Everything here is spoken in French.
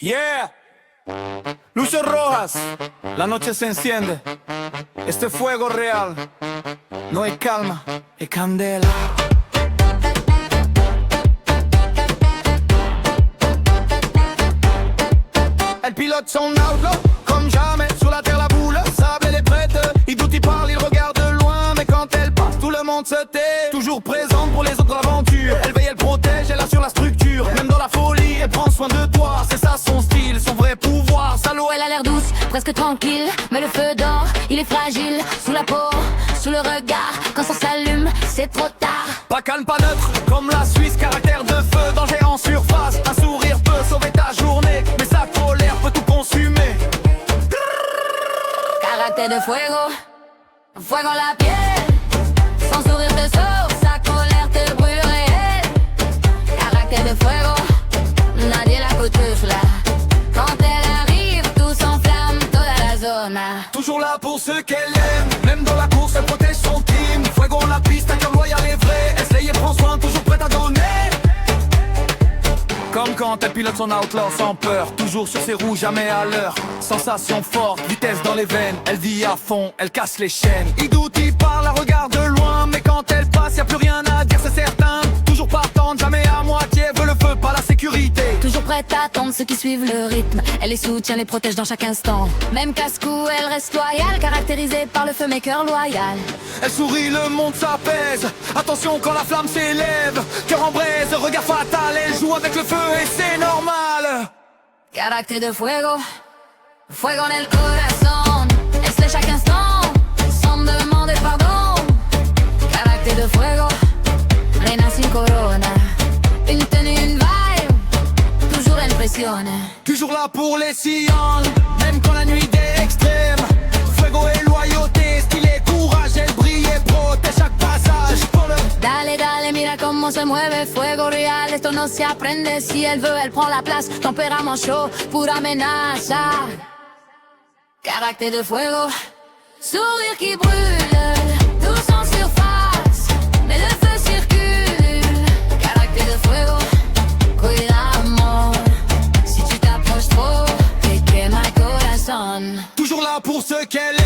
Yeah, luces rojas, la noche se enciende. Este fuego real no es calma, es candela. Elle pilote son outlaw, comme jamais, sur la terre la boule, sable elle est prête. Il doute, il parle, il regarde de loin, mais quand elle passe, tout le monde se tait. Toujours présente pour les autres aventures, elle veille, elle protège, elle assure la structure. Même dans la folie, elle prend soin de toi, c'est ça son style, son vrai pouvoir. Salaud, Elle a l'air douce, presque tranquille, mais le feu d'or, il est fragile. Sous la peau, sous le regard, quand ça s'allume, c'est trop tard. pas calme, pas neutre, comme la Suisse, caractère de feu, danger en surface. Un sourire peut sauver ta journée, mais sa colère peut tout consumer. Caractère de fuego, fuego en la piel. Son sourire te sauve, sa colère te brûle réel. Caractère de fuego, nadie la là. Quand elle arrive, tout s'enflamme, toda la zona. Toujours là pour ceux qu'elle aime, même dans la course, elle protège son team. Fuego en la piste, un cœur loyal et vrai. Essaye et prend soin, toujours prête à donner. Comme quand elle pilote son outlaw sans peur, toujours sur ses roues, jamais à l'heure. Sensation forte, vitesse dans les veines, elle vit à fond, elle casse les chaînes. Il doute, il parle, la regarde de loin, mais quand elle passe, y a plus rien à dire, c'est certain. Toujours partante, jamais à moitié, veut le feu, pas la sécurité. Toujours prête à attendre ceux qui suivent le rythme. Elle les soutient, les protège dans chaque instant. Même casse-cou, elle reste loyale, caractérisée par le feu maker loyal. Elle sourit, le monde s'apaise. Attention quand la flamme s'élève, cœur en braise, regard fatal, elle joue avec le feu et c'est normal. Carácter de fuego, fuego en el corazón. Elle se lève chaque instant, sans demander pardon. Carácter de fuego, reina sin corona. Une tenue, une vibe, toujours impressionne. Toujours là pour les sillons, même quand la nuit est extrême. Fuego et loyauté, style et courage, elle brille et protège chaque passage. Pour le... Dale, dale, mira cómo se mueve, fuego real, esto no se aprende. Si elle veut, elle prend la place, tempérament chaud, pura amenaza. Carácter de fuego, sourire qui brûle, douce en surface, mais le feu circule. Carácter de fuego, cuidamos, si tu t'approches trop, te quema el corazón. Toujours là pour ceux qu'elle